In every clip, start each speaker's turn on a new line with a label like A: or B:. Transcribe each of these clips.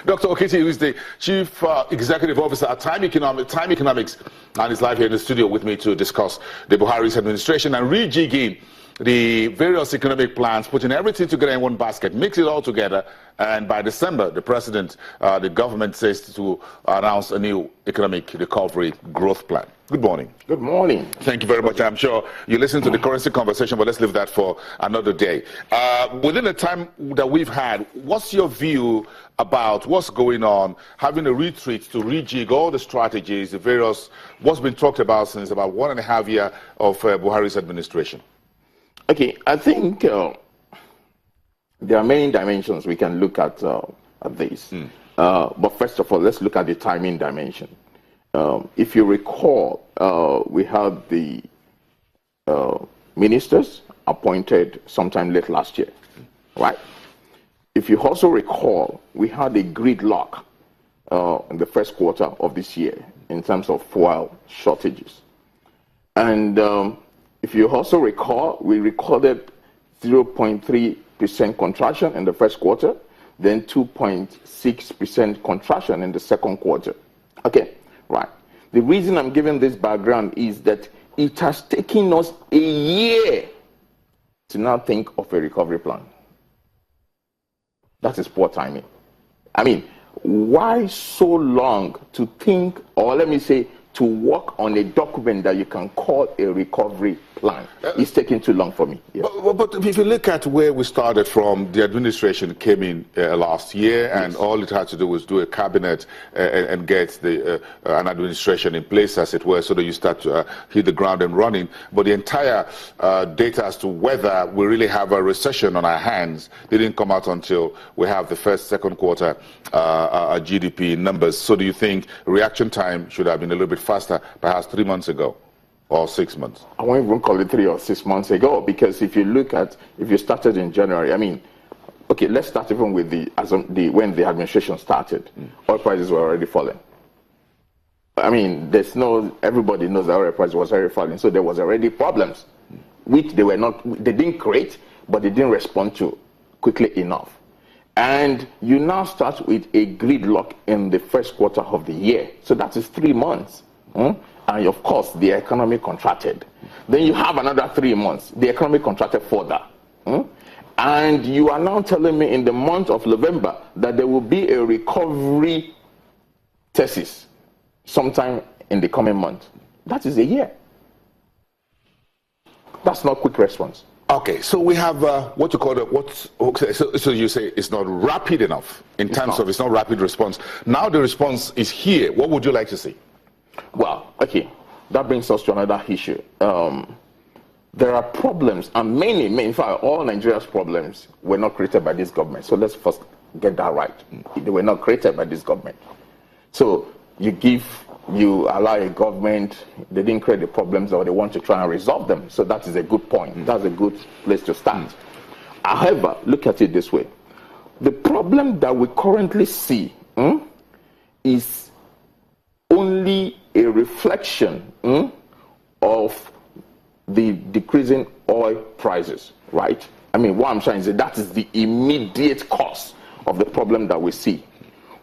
A: Dr. Okiti, who is the Chief Executive Officer at Time Economics, and is live here in the studio with me to discuss the Buhari's administration and rejigging the various economic plans, putting everything together in one basket, mix it all together, and by December, the president, the government says to announce a new economic recovery growth plan. Good morning.
B: Good morning.
A: Thank you very much. I'm sure you listened to the currency conversation, but let's leave that for another day. Within the time that we've had, what's your view about what's going on, having a retreat to rejig all the strategies, the various, what's been talked about since about 1.5 years of Buhari's administration?
B: Okay, I think there are many dimensions we can look at this. But first of all, let's look at the timing dimension. If you recall, we had the ministers appointed sometime late last year, right? If you also recall, we had a gridlock in the first quarter of this year in terms of fuel shortages. And if you also recall, we recorded 0.3% contraction in the first quarter, then 2.6% contraction in the second quarter. Okay, right. The reason I'm giving this background is that it has taken us a year to now think of a recovery plan. That is poor timing. I mean, why so long to think, or let me say, to work on a document that you can call a recovery plan? It's taking too long for me. Yeah.
A: But if you look at where we started from, the administration came in last year, yes, and all it had to do was do a cabinet and get an administration in place, as it were, so that you start to hit the ground and running. But the entire data as to whether we really have a recession on our hands didn't come out until we have the second quarter GDP numbers. So do you think reaction time should have been a little bit faster, perhaps 3 months ago? Or 6 months?
B: I won't even call it 3 or 6 months ago, because if you look at, if you started in January, I mean, okay, let's start even with when the administration started, oil prices were already falling. I mean, everybody knows that oil price was already falling, so there was already problems, which they didn't create, but they didn't respond to quickly enough. And you now start with a gridlock in the first quarter of the year, so that is 3 months. And of course, the economy contracted. Then you have another 3 months. The economy contracted further. And you are now telling me in the month of November that there will be a recovery thesis sometime in the coming month. That is a year. That's not quick response.
A: Okay, so we have what you call so you say it's not rapid enough in terms of it's not rapid response. Now the response is here. What would you like to see?
B: Well, okay, that brings us to another issue. There are problems, and many, in fact, all Nigeria's problems were not created by this government. So let's first get that right. They were not created by this government. So you allow a government, they didn't create the problems, or they want to try and resolve them. So that is a good point. That's a good place to start. However, look at it this way. The problem that we currently see is only a reflection of the decreasing oil prices, right? I mean, what I'm trying to say, that is the immediate cause of the problem that we see.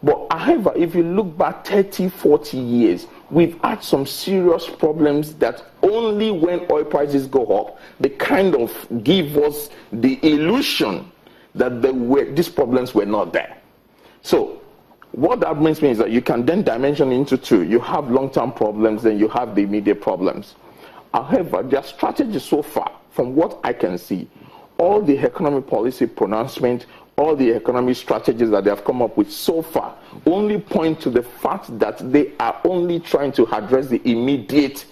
B: But however, if you look back 30, 40 years, we've had some serious problems that only when oil prices go up, they kind of give us the illusion that these problems were not there. So what that brings me is that you can then dimension into two. You have long-term problems, then you have the immediate problems. However, their strategy so far, from what I can see, all the economic policy pronouncement, all the economic strategies that they have come up with so far only point to the fact that they are only trying to address the immediate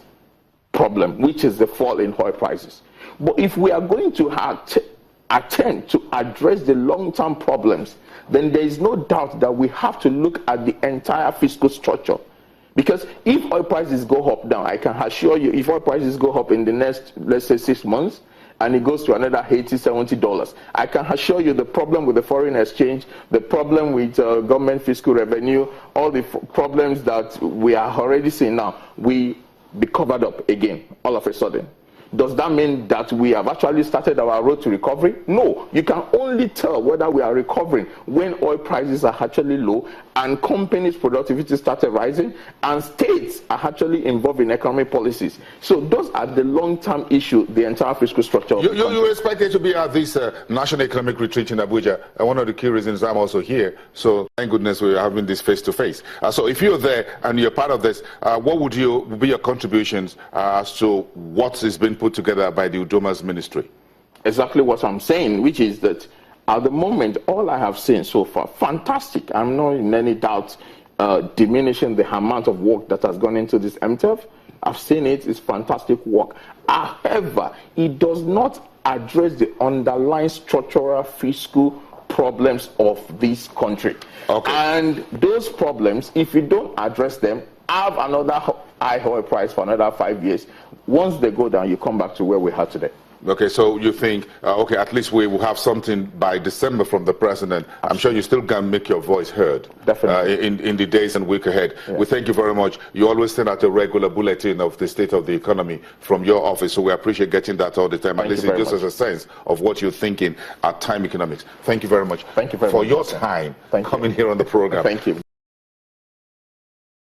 B: problem, which is the fall in oil prices. But if we are going to attempt to address the long-term problems, then there is no doubt that we have to look at the entire fiscal structure. Because if oil prices go up now, I can assure you, if oil prices go up in the next, let's say 6 months, and it goes to another $80, $70, I can assure you the problem with the foreign exchange, the problem with government fiscal revenue, all the problems that we are already seeing now, we be covered up again all of a sudden. Does that mean that we have actually started our road to recovery? No. You can only tell whether we are recovering when oil prices are actually low and companies' productivity started rising and states are actually involved in economic policies. So those are the long-term issue, the entire fiscal structure.
A: You expected to be at this National Economic Retreat in Abuja. One of the key reasons I'm also here. So thank goodness we're having this face-to-face. So if you're there and you're part of this, what would be your contributions as to what is being put together by the Udoma's ministry?
B: Exactly what I'm saying, which is that at the moment, all I have seen so far, fantastic. I'm not in any doubt diminishing the amount of work that has gone into this MTF. I've seen it, it's fantastic work. However, it does not address the underlying structural fiscal problems of this country.
A: Okay.
B: And those problems, if you don't address them, have another high oil price for another 5 years. Once they go down, you come back to where we are today.
A: Okay, so you think, okay, at least we will have something by December from the president. Absolutely. I'm sure you still can make your voice heard.
B: Definitely.
A: In the days and week ahead.
B: Yes.
A: We thank you very much. You always send out a regular bulletin of the state of the economy from your office, so we appreciate getting that all the time. At least it gives us a sense of what you're thinking at Time Economics. Thank you very much.
B: Thank you very
A: for
B: much
A: your time
B: Thank
A: coming
B: you.
A: here on the program.
B: Thank you.